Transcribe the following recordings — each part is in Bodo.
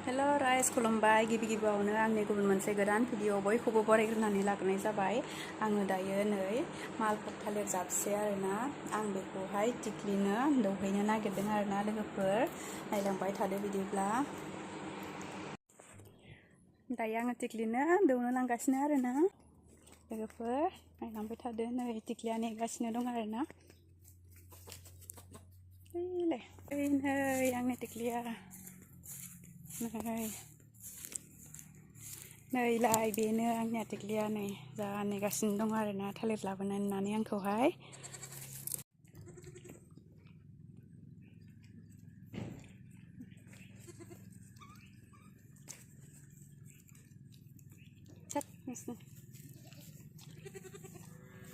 हेलो राइस खुलुमबाय गिबि गिबियावनो आंनि गुबुन मोनसे गोदान भिडिअ बयखौबो बरायग्रोनानै लाग्रोनाय जाबाय। आङो दायो नै मालभग थालिर जाबसे आरोना आं बेखौहाय तिक्लिनो दौहैनो नागिरदों आरोना लोगोफोर नायलांबाय थादो बिदिब्ला। दायो आङो तिक्लिनो दौनो लांगासिनो आरोना लोगोफोर नायलांबाय थादो। नै तिक्लिया नेगासिनो दं आरोना। नै आंनि तिक्लिया नैलाय बेनो आंनिया तिक्लिया नै जा नेगासिनो दं आरोना थालिर लाबोनो होननानै आंखौहाय।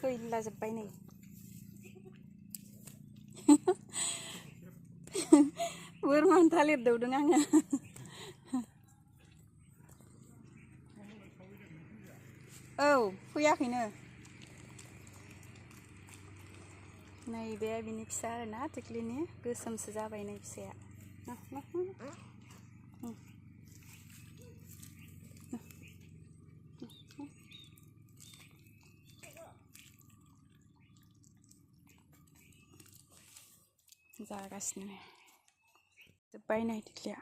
गैला जोब्बाय नै बोरमानो थालिर दौदों आङो। औ फैयाखैनो। नैबे बिनि फिसा आरोना तिक्लिनि गोसोमसो जाबाय नै फिसाया। जागासिनो जोब्बाय नै तिक्लिया।